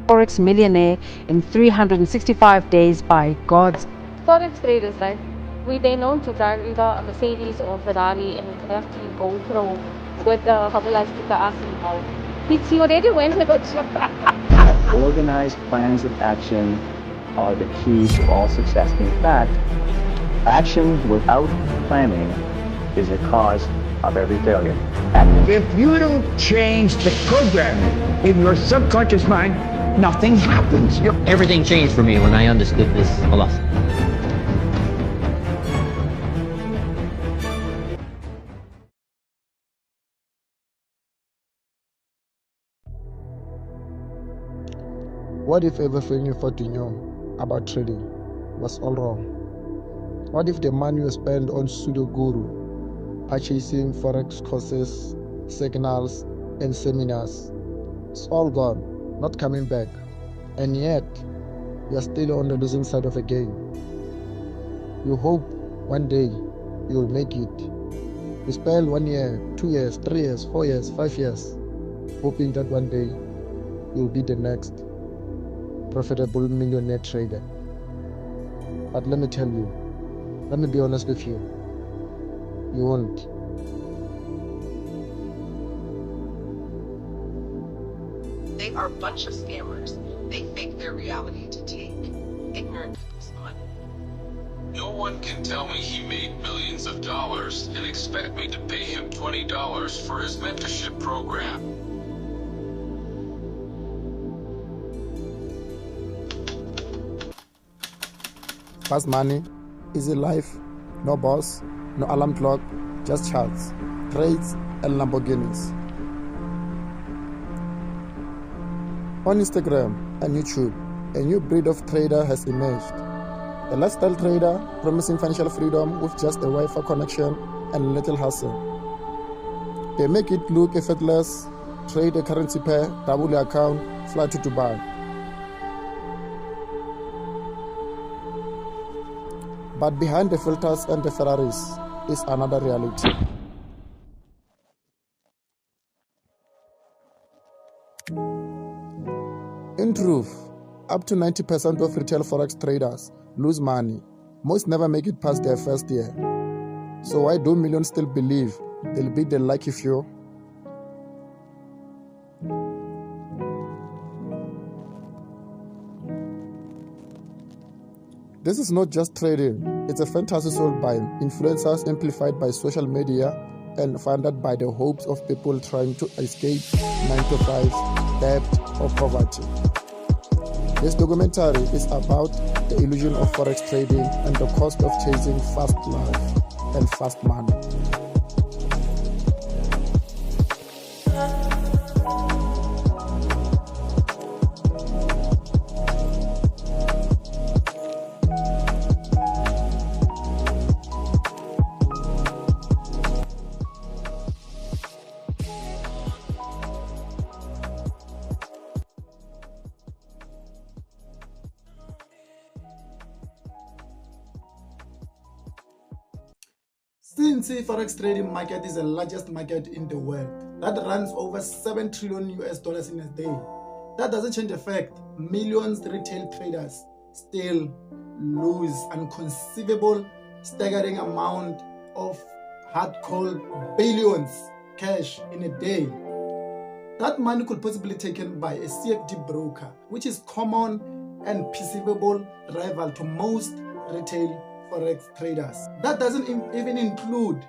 Forex millionaire in 365 days by God's. Forex traders, right? They're known to drive either a Mercedes or Ferrari and have to go through with the Kabbalistic arsenal. It's you already went with it. Organized plans of action are the key to all success. In fact, action without planning is a cause of every failure. If you don't change the programming in your subconscious mind, nothing happens. Everything changed for me when I understood this philosophy. What if everything you thought you knew about trading was all wrong? What if the money you spent on pseudo guru, purchasing Forex courses, signals, and seminars, it's all gone, not coming back, and yet you're still on the losing side of a game? You hope one day you'll make it. You spend 1 year, 2 years, 3 years, 4 years, 5 years, hoping that one day you'll be the next profitable millionaire trader. But let me tell you, let me be honest with you, you won't. They are a bunch of scammers. They fake their reality to take ignorant people's money. No one can tell me he made millions of dollars and expect me to pay him $20 for his mentorship program. Fast money, easy life, no boss, no alarm clock, just charts, trades, and Lamborghinis. On Instagram and YouTube, a new breed of trader has emerged. A lifestyle trader promising financial freedom with just a Wi-Fi connection and little hustle. They make it look effortless, trade a currency pair, double your account, fly to Dubai. But behind the filters and the Ferraris is another reality. In truth, up to 90% of retail Forex traders lose money. Most never make it past their first year. So why do millions still believe they'll be the lucky few? This is not just trading, it's a fantasy sold by influencers, amplified by social media, and funded by the hopes of people trying to escape 9-to-5, debt, or poverty. This documentary is about the illusion of Forex trading and the cost of chasing fast life and fast money. Since the Forex trading market is the largest market in the world that runs over $7 trillion in a day, that doesn't change the fact millions retail traders still lose unconceivable, staggering amount of hard-cold billions cash in a day. That money could possibly be taken by a CFD broker, which is common and perceivable rival to most retail Forex traders. That doesn't even include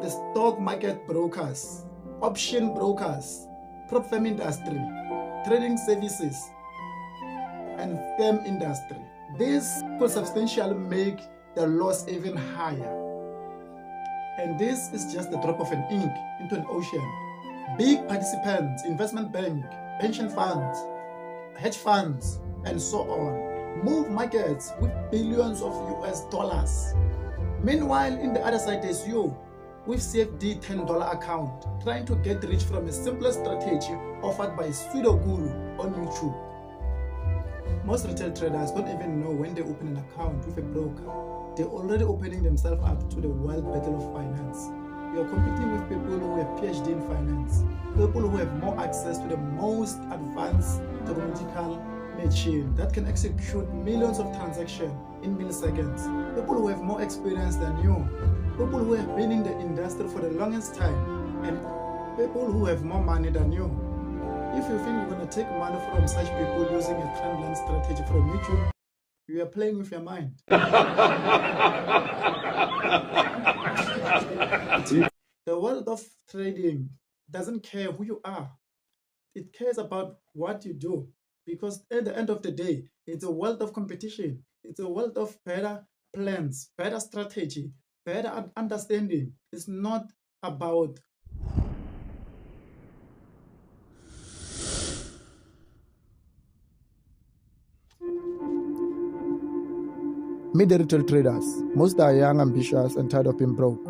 the stock market brokers, option brokers, prop firm industry, trading services, and firm industry. This could substantially make the loss even higher. And this is just the drop of an ink into an ocean. Big participants, investment bank, pension funds, hedge funds, and so on, move markets with billions of US dollars. Meanwhile, in the other side, there's you with CFD $10 account trying to get rich from a simpler strategy offered by a pseudo guru on YouTube. Most retail traders don't even know when they open an account with a broker. They're already opening themselves up to the wild battle of finance. You're competing with people who have PhD in finance, people who have more access to the most advanced technological machine that can execute millions of transactions in milliseconds, people who have more experience than you, people who have been in the industry for the longest time, and people who have more money than you. If you think you're going to take money from such people using a trendline strategy from YouTube, you are playing with your mind. The world of trading doesn't care who you are. It cares about what you do. Because at the end of the day, it's a world of competition. It's a world of better plans, better strategy, better understanding. It's not about Meet the retail traders. Most are young, ambitious, and tired of being broke.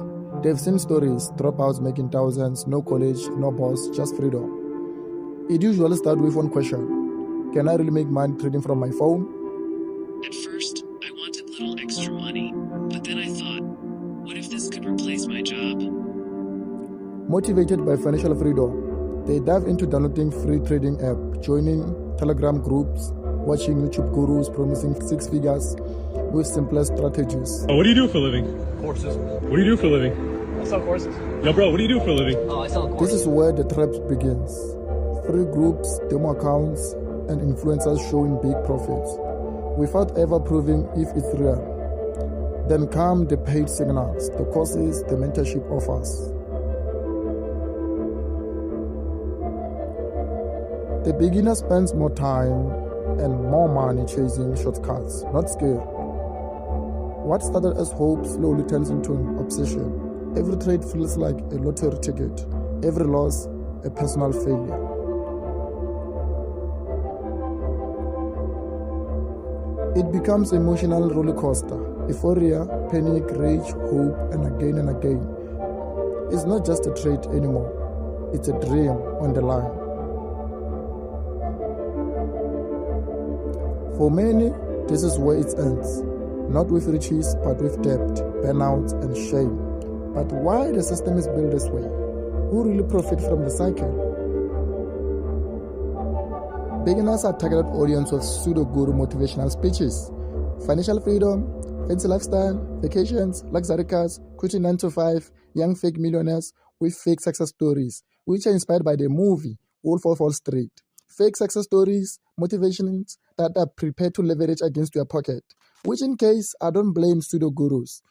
They've seen stories, dropouts making thousands, no college, no boss, just freedom. It usually starts with one question: can I really make money trading from my phone? At first, I wanted little extra money, but then I thought, what if this could replace my job? Motivated by financial freedom, they dive into downloading free trading app, joining Telegram groups, watching YouTube gurus promising 6 figures with simpler strategies. Oh, what do you do for a living? Courses. What do you do for a living? I sell courses. Yo, bro, what do you do for a living? Oh, I sell courses. This is where the trap begins. Free groups, demo accounts, and influencers showing big profits without ever proving if it's real. Then come the paid signals, the courses, the mentorship offers. The beginner spends more time and more money chasing shortcuts, not skill. What started as hope slowly turns into an obsession. Every trade feels like a lottery ticket, every loss a personal failure. It becomes an emotional roller coaster, euphoria, panic, rage, hope, and again and again. It's not just a trade anymore, it's a dream on the line. For many, this is where it ends, not with riches, but with debt, burnout, and shame. But why the system is built this way? Who really profit from the cycle? Beginners are targeted audience with pseudo-guru motivational speeches. Financial freedom, fancy lifestyle, vacations, luxury cars, quitting 9 to 5, young fake millionaires with fake success stories, which are inspired by the movie Wolf of Wall Street. Fake success stories, motivations that are prepared to leverage against your pocket, which in case I don't blame pseudo-gurus.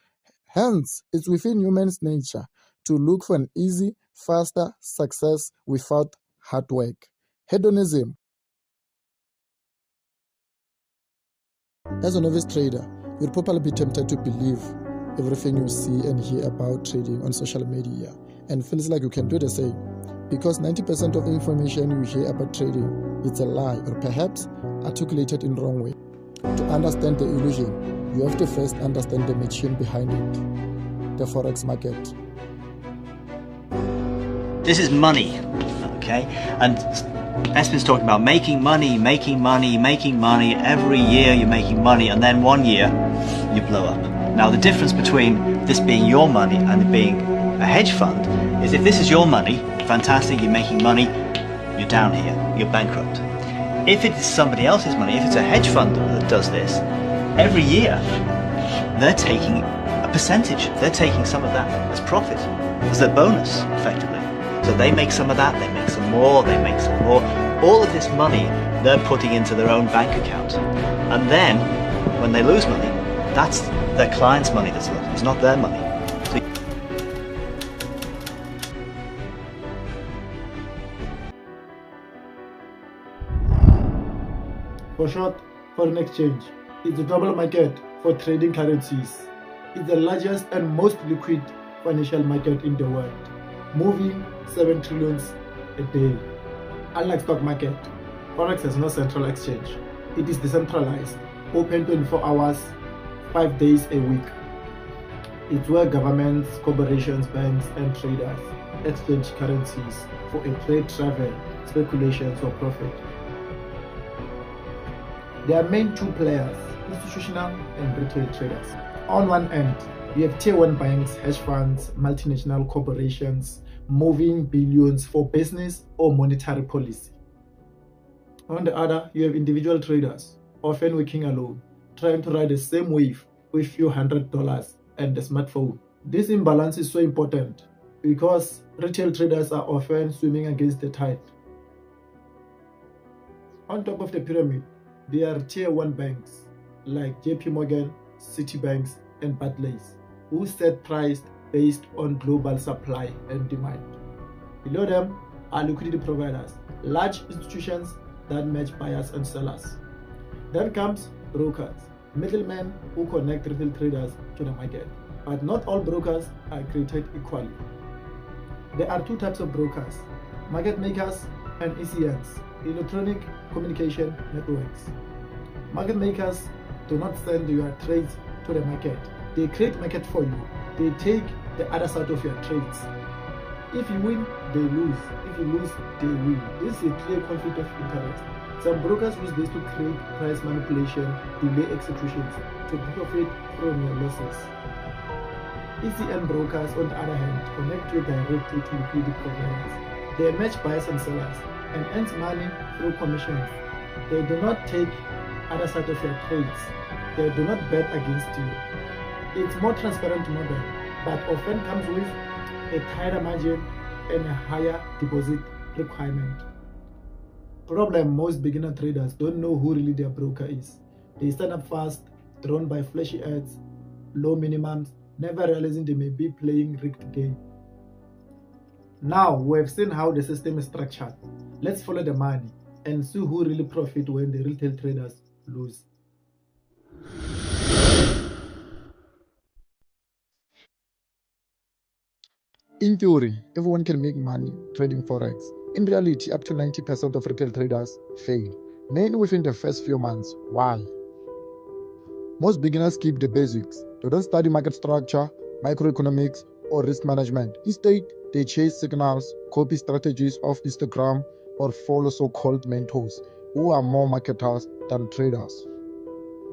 Hence, it's within human's nature to look for an easy, faster success without hard work. Hedonism. As a novice trader, you'd probably be tempted to believe everything you see and hear about trading on social media and feels like you can do the same. Because 90% of the information you hear about trading is a lie or perhaps articulated in the wrong way. To understand the illusion, you have to first understand the machine behind it, the Forex market. This is money, okay? And Espen's talking about making money. Every year you're making money, and then one year you blow up. Now the difference between this being your money and it being a hedge fund is if this is your money, fantastic, you're making money, you're down here, you're bankrupt. If it's somebody else's money, if it's a hedge fund that does this, every year they're taking a percentage. They're taking some of that as profit, as their bonus, effectively. So they make some of that, they make some more, they make some more. All of this money they're putting into their own bank account. And then, when they lose money, that's their client's money that's lost. It's not their money. For short, foreign exchange. It's a global market for trading currencies. It's the largest and most liquid financial market in the world, moving 7 trillion a day. Unlike stock market, Forex has no central exchange. It is decentralized, open 24 hours, 5 days a week. It's where governments, corporations, banks, and traders exchange currencies for a trade, travel, speculations, or profit. There are main two players, institutional and retail traders. On one end, you have tier 1 banks, hedge funds, multinational corporations moving billions for business or monetary policy. On the other, you have individual traders, often working alone, trying to ride the same wave with few $100 and a smartphone. This imbalance is so important because retail traders are often swimming against the tide. On top of the pyramid, there are tier 1 banks like JP Morgan, Citibanks, and Barclays, who set price based on global supply and demand. Below them are liquidity providers, large institutions that match buyers and sellers. Then comes brokers, middlemen who connect retail traders to the market. But not all brokers are created equally. There are two types of brokers: market makers and ECNs, electronic communication networks. Market makers do not send your trades to the market. They create market for you. They take the other side of your trades. If you win, they lose. If you lose, they win. This is a clear conflict of interest. Some brokers use this to create price manipulation, delay executions, to profit from your losses. ECN brokers, on the other hand, connect you directly to liquidity providers. They match buyers and sellers and earn money through commissions. They do not take other side of your trades. They do not bet against you. It's more transparent model, but often comes with a tighter margin and a higher deposit requirement. Problem: most beginner traders don't know who really their broker is. They sign up fast, drawn by flashy ads, low minimums, never realizing they may be playing rigged game. Now we have seen how the system is structured. Let's follow the money and see who really profit when the retail traders lose. In theory, everyone can make money trading Forex. In reality, up to 90% of retail traders fail, mainly within the first few months. Why? Most beginners skip the basics. They don't study market structure, microeconomics, or risk management. Instead, they chase signals, copy strategies off Instagram, or follow so-called mentors who are more marketers than traders.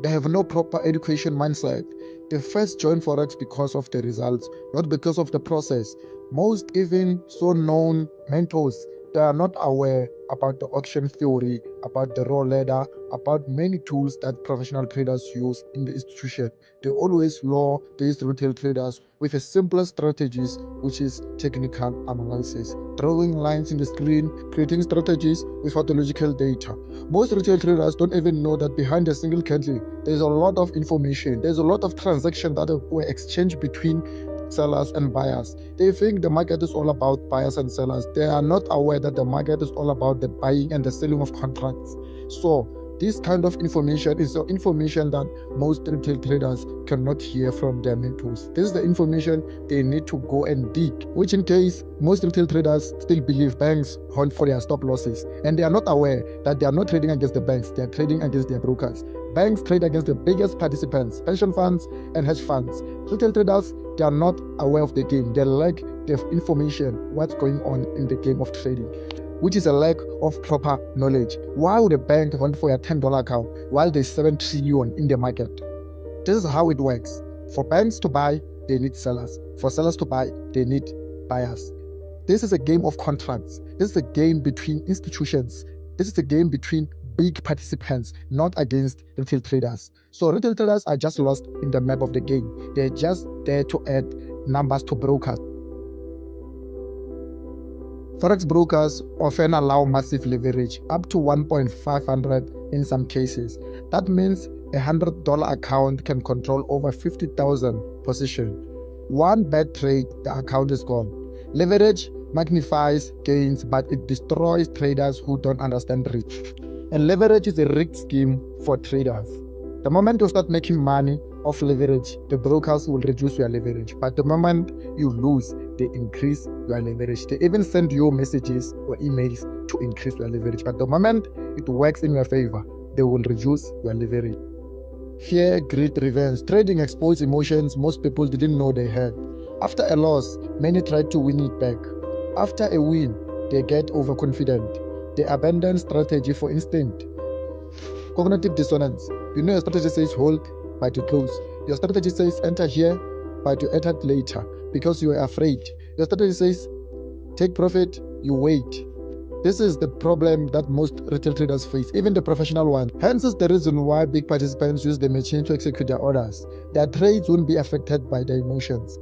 They have no proper education mindset. They first join Forex because of the results, not because of the process. Most even so-known mentors, they are not aware about the auction theory, about the raw ladder, about many tools that professional traders use in the institution. They always lure these retail traders with a simpler strategies, which is technical analysis, drawing lines in the screen, creating strategies without the logical data. Most retail traders don't even know that behind a single candle, there's a lot of information. There's a lot of transactions that were exchanged between sellers and buyers. They think the market is all about buyers and sellers. They are not aware that the market is all about the buying and the selling of contracts. So this kind of information is the information that most retail traders cannot hear from their mentors. This is the information they need to go and dig, which in case most retail traders still believe banks hunt for their stop losses, and they are not aware that they are not trading against the banks, they are trading against their brokers. Banks trade against the biggest participants, pension funds and hedge funds. Retail traders, they are not aware of the game. They lack the information, what's going on in the game of trading, which is a lack of proper knowledge. Why would a bank want for your $10 account while there's 7 trillion in the market? This is how it works. For banks to buy, they need sellers. For sellers to buy, they need buyers. This is a game of contracts. This is a game between institutions. This is a game between big participants, not against retail traders. So retail traders are just lost in the map of the game. They're just there to add numbers to brokers. Forex brokers often allow massive leverage, up to 1.500 in some cases. That means a $100 account can control over 50,000 positions. One bad trade, the account is gone. Leverage magnifies gains, but it destroys traders who don't understand risk. And leverage is a rigged scheme for traders. The moment you start making money off leverage, the brokers will reduce your leverage. But the moment you lose, they increase your leverage. They even send you messages or emails to increase your leverage. But the moment it works in your favor, they will reduce your leverage. Fear, greed, revenge. Trading exposes emotions most people didn't know they had. After a loss, many try to win it back. After a win, they get overconfident. They abandon strategy for instinct. Cognitive dissonance. You know a strategy says hold, but you close. Your strategy says enter here, but you entered later because you were afraid. Your strategy says take profit, you wait. This is the problem that most retail traders face, even the professional ones. Hence is the reason why big participants use the machine to execute their orders. Their trades won't be affected by their emotions.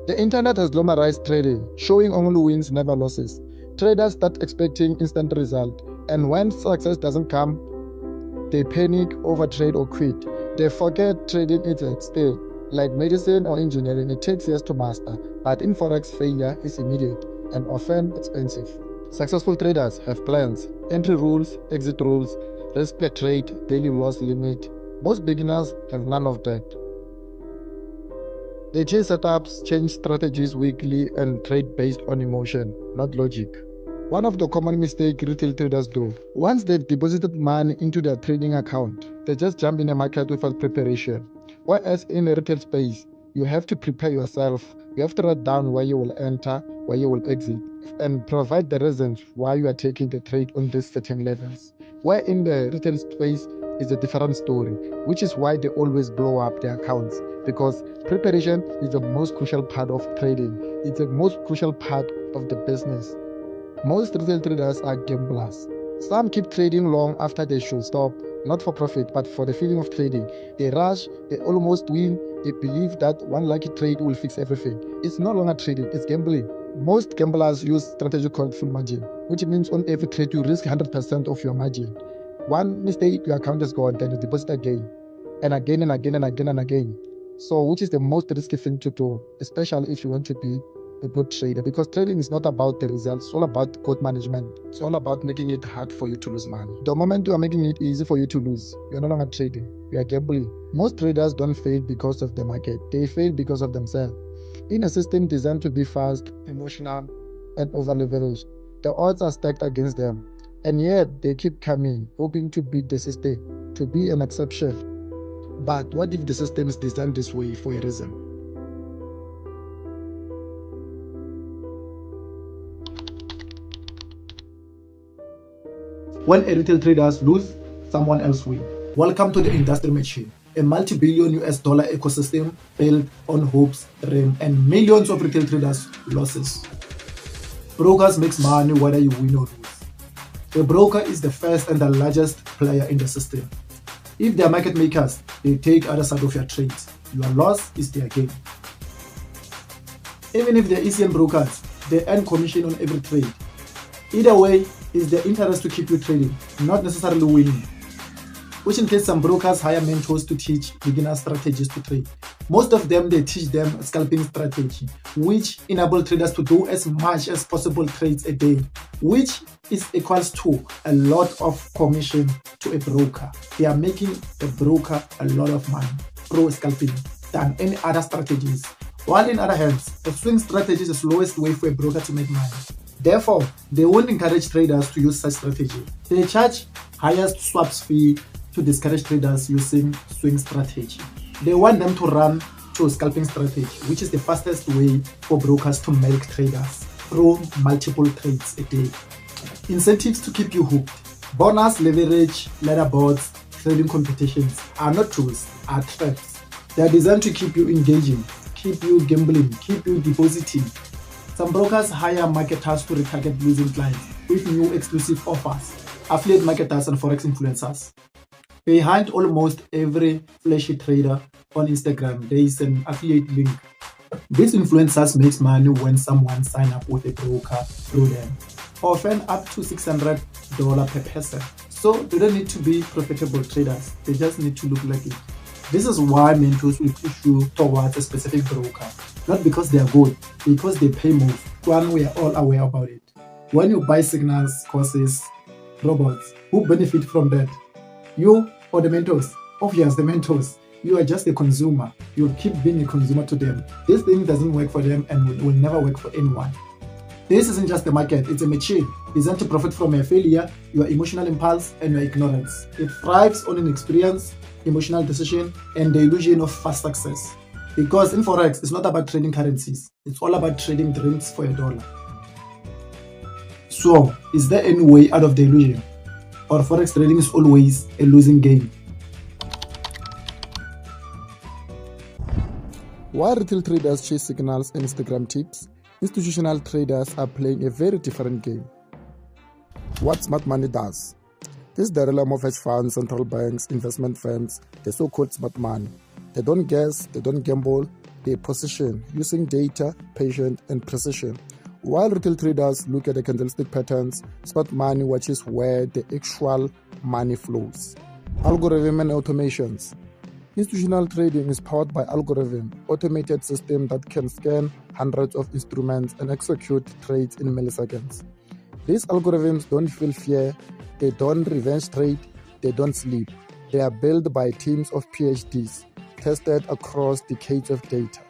The internet has glamorized trading, showing only wins, never losses. Traders start expecting instant result, and when success doesn't come, they panic, overtrade, or quit. They forget trading is a skill. Like medicine or engineering, it takes years to master, but in Forex, failure is immediate and often expensive. Successful traders have plans, entry rules, exit rules, risk per trade, daily loss limit. Most beginners have none of that. They change setups, change strategies weekly, and trade based on emotion, not logic. One of the common mistakes retail traders do, once they've deposited money into their trading account, they just jump in a market without preparation. Whereas in a retail space, you have to prepare yourself. You have to write down where you will enter, where you will exit, and provide the reasons why you are taking the trade on these certain levels. Where in the retail space is a different story, which is why they always blow up their accounts, because preparation is the most crucial part of trading. It's the most crucial part of the business. Most retail traders are gamblers. Some keep trading long after they should stop, not for profit, but for the feeling of trading. They rush, they almost win, they believe that one lucky trade will fix everything. It's no longer trading, it's gambling. Most gamblers use strategy called full margin, which means on every trade you risk 100% of your margin. One mistake, your account is gone, then you deposit again, and again and again and again and again. So which is the most risky thing to do, especially if you want to be a good trader, because trading is not about the results, it's all about good management. It's all about making it hard for you to lose money. The moment you are making it easy for you to lose, you're no longer trading, you are gambling. Most traders don't fail because of the market, they fail because of themselves. In a system designed to be fast, emotional, and over-leveraged, the odds are stacked against them, and yet they keep coming, hoping to beat the system, to be an exception. But what if the system is designed this way for a reason? When a retail traders lose, someone else wins. Welcome to the industry machine, a multi-billion US dollar ecosystem built on hopes, dreams, and millions of retail traders' losses. Brokers make money whether you win or lose. The broker is the first and the largest player in the system. If they are market makers, they take other side of your trades. Your loss is their gain. Even if they're ECN brokers, they earn commission on every trade. Either way, it's their interest to keep you trading, not necessarily winning. Which in case some brokers hire mentors to teach beginner strategies to trade. Most of them, they teach them scalping strategy, which enable traders to do as much as possible trades a day, which is equals to a lot of commission to a broker. They are making the broker a lot of money pro scalping than any other strategies. While in other hands, a swing strategy is the slowest way for a broker to make money. Therefore, they won't encourage traders to use such strategy. They charge highest swaps fee to discourage traders using swing strategy. They want them to run to a scalping strategy, which is the fastest way for brokers to milk traders through multiple trades a day. Incentives to keep you hooked. Bonus, leverage, leaderboards, trading competitions are not tools, are traps. They are designed to keep you engaging, keep you gambling, keep you depositing. Some brokers hire marketers to retarget losing clients with new exclusive offers, affiliate marketers and Forex influencers. Behind almost every flashy trader on Instagram, there is an affiliate link. These influencers make money when someone signs up with a broker through them, often up to $600 per person. So they don't need to be profitable traders, they just need to look like it. This is why mentors will push you towards a specific broker, not because they are good, because they pay more. One, we are all aware about it. When you buy signals, courses, robots, who benefit from that? You or the mentors? Obvious, the mentors. You are just a consumer. You keep being a consumer to them. This thing doesn't work for them and will never work for anyone. This isn't just a market, it's a machine designed to profit from your failure, your emotional impulse, and your ignorance. It thrives on inexperience, emotional decision, and the illusion of fast success. Because in Forex, it's not about trading currencies, it's all about trading dreams for $1. So, is there any way out of the illusion? Or Forex trading is always a losing game? While retail traders chase signals and Instagram tips, institutional traders are playing a very different game. What smart money does. This is the realm of hedge funds, central banks, investment firms, the so-called smart money. They don't guess, they don't gamble, they position using data, patience, and precision. While retail traders look at the candlestick patterns, smart money watches where the actual money flows. Algorithm and automations. Institutional trading is powered by algorithm, automated system that can scan hundreds of instruments and execute trades in milliseconds. These algorithms don't feel fear, they don't revenge trade, they don't sleep. They are built by teams of PhDs, tested across decades of data.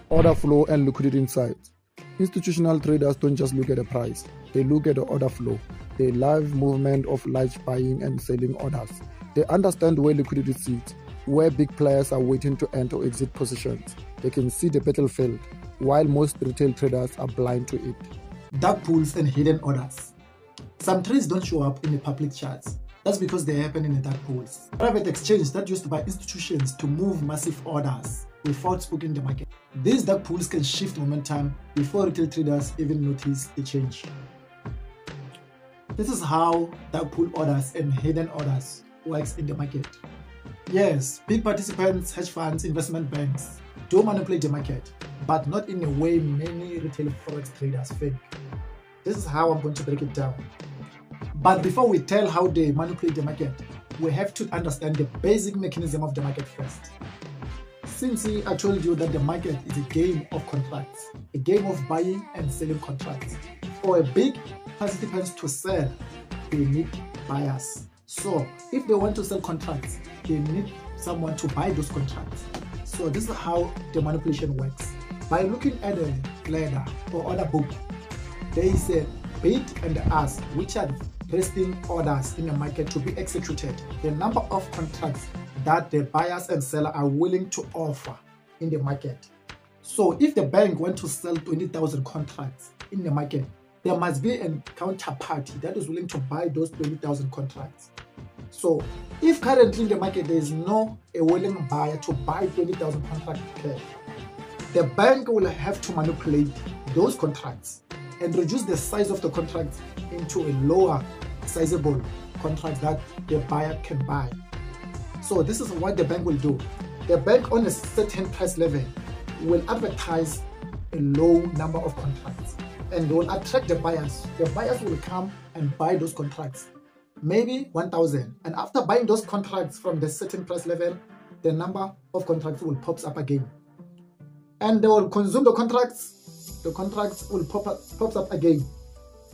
Order flow and liquidity insights. Institutional traders don't just look at the price, they look at the order flow, the live movement of large buying and selling orders. They understand where liquidity sits, where big players are waiting to enter or exit positions. They can see the battlefield, while most retail traders are blind to it. Dark pools and hidden orders. Some trades don't show up in the public charts. That's because they happen in the dark pools. Private exchange that used by institutions to move massive orders without spooking the market. These dark pools can shift momentum before retail traders even notice the change. This is how dark pool orders and hidden orders works in the market. Yes, big participants, hedge funds, investment banks do manipulate the market, but not in a way many retail forex traders think. This is how I'm going to break it down. But before we tell how they manipulate the market, we have to understand the basic mechanism of the market first. Since I told you that the market is a game of contracts, a game of buying and selling contracts. For a big participants to sell, they need buyers. So if they want to sell contracts, they need someone to buy those contracts. So this is how the manipulation works. By looking at a ladder or order book, there is a bid and the ask, which are resting orders in the market to be executed. The number of contracts that the buyers and seller are willing to offer in the market. So if the bank wants to sell 20,000 contracts in the market, there must be a counterparty that is willing to buy those 20,000 contracts. So if currently in the market there is no a willing buyer to buy 20,000 contracts cash, the bank will have to manipulate those contracts and reduce the size of the contracts into a lower sizable contract that the buyer can buy. So this is what the bank will do. The bank on a certain price level will advertise a low number of contracts and they will attract the buyers. The buyers will come and buy those contracts, maybe 1,000. And after buying those contracts from the certain price level, the number of contracts will pop up again. And they will consume the contracts will pop up again.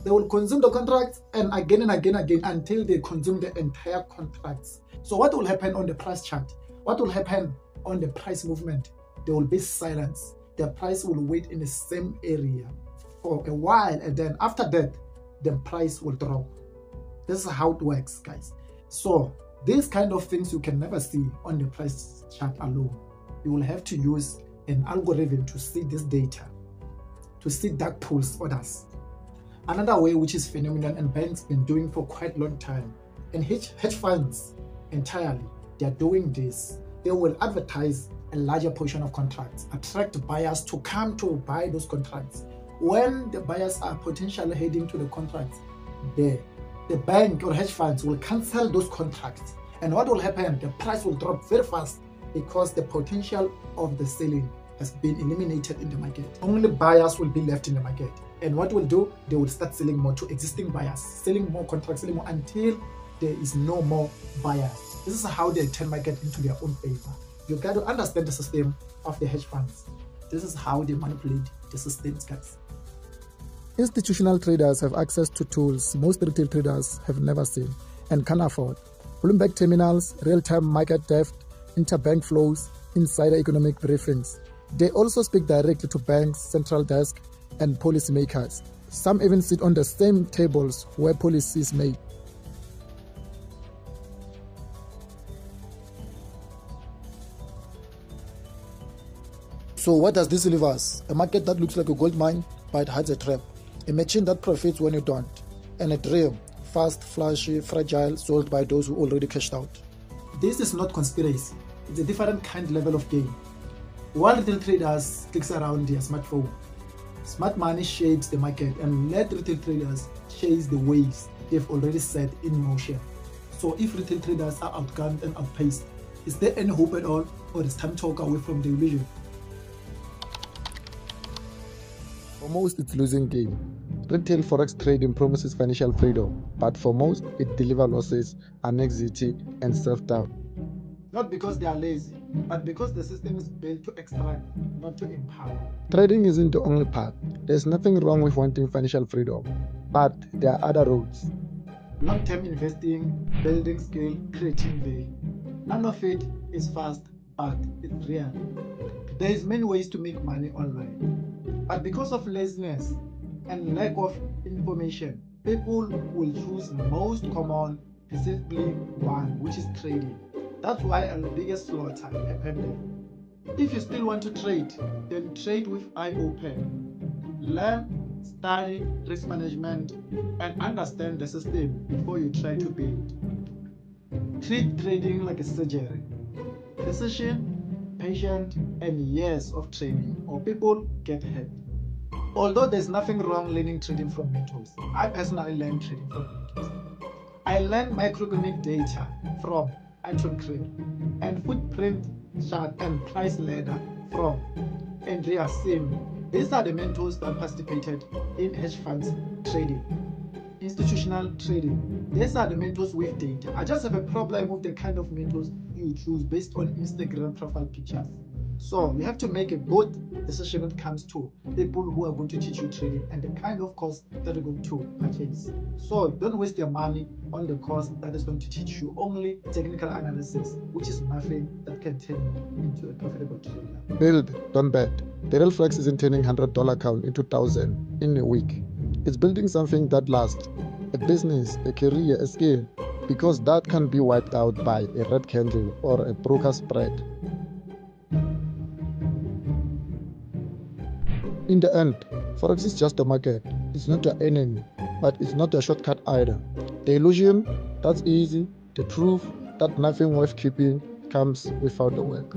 They will consume the contracts and again until they consume the entire contracts. So what will happen on the price chart? What will happen on the price movement? There will be silence. The price will wait in the same area for a while, and then after that, the price will drop. This is how it works, guys. So these kind of things you can never see on the price chart alone. You will have to use an algorithm to see this data, to see dark pools orders. Another way, which is phenomenal and banks been doing for quite a long time, and hedge funds entirely, they are doing this. They will advertise a larger portion of contracts, attract buyers to come to buy those contracts. When the buyers are potentially heading to the contracts, the bank or hedge funds will cancel those contracts. And what will happen? The price will drop very fast because the potential of the selling has been eliminated in the market. Only buyers will be left in the market. And what will do? They will start selling more to existing buyers, selling more contracts, selling more until there is no more buyers. This is how they turn market into their own favor. You got to understand the system of the hedge funds. This is how they manipulate the systems, guys. Institutional traders have access to tools most retail traders have never seen and can afford. Bloomberg terminals, real-time market depth, interbank flows, insider economic briefings. They also speak directly to banks, central desk, and policymakers. Some even sit on the same tables where policy is made. So what does this leave us? A market that looks like a gold mine, but hides a trap. A machine that profits when you don't. And a dream, fast, flashy, fragile, sold by those who already cashed out. This is not conspiracy. It's a different kind level of game. While retail traders clicks around their smartphone, smart money shapes the market and let retail traders chase the waves they've already set in motion. So if retail traders are outgunned and outpaced, is there any hope at all, or is time to walk away from the illusion? For most, it's losing game. Retail forex trading promises financial freedom, but for most, it delivers losses, anxiety, and self-doubt. Not because they are lazy, but because the system is built to extract, not to empower. Trading isn't the only path. There's nothing wrong with wanting financial freedom, but there are other roads. Long-term investing, building skill, creating value. None of it is fast, but it's real. There is many ways to make money online, but because of laziness and lack of information, people will choose most common, specifically one, which is trading. That's why our biggest slaughter happened there. If you still want to trade, then trade with eye open. Learn, study risk management, and understand the system before you try to build. Treat trading like a surgery. Precision, patience, and years of training, or people get hurt. Although there's nothing wrong learning trading from mentors, I personally learned trading from mentors. I learned microeconomic data from patron and footprint chart and price ladder from Andrea Sim. These are the mentors that participated in hedge funds trading, institutional trading. These are the mentors with data. I just have a problem with the kind of mentors you choose based on Instagram profile pictures. So you have to make a good decision when it comes to people who are going to teach you trading and the kind of course that you're going to purchase. So don't waste your money on the course that is going to teach you only technical analysis, which is nothing that can turn you into a profitable trader. Build, don't bet. The real Forex isn't turning $100 account into 1,000 in a week. It's building something that lasts. A business, a career, a skill. Because that can be wiped out by a red candle or a broker spread. In the end, Forex is just a market. It's not your enemy, but it's not a shortcut either. The illusion, that's easy. The truth, that nothing worth keeping, comes without the work.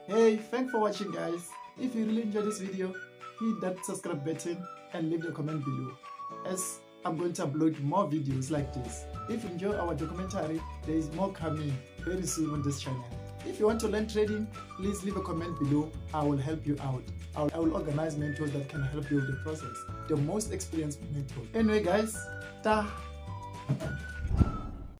Hey, thanks for watching, guys. If you really enjoyed this video, hit that subscribe button and leave a comment below, as I'm going to upload more videos like this. If you enjoy our documentary, there is more coming very soon on this channel. If you want to learn trading, please leave a comment below. I will help you out. I will organize mentors that can help you with the process, the most experienced mentor. Anyway guys, ta.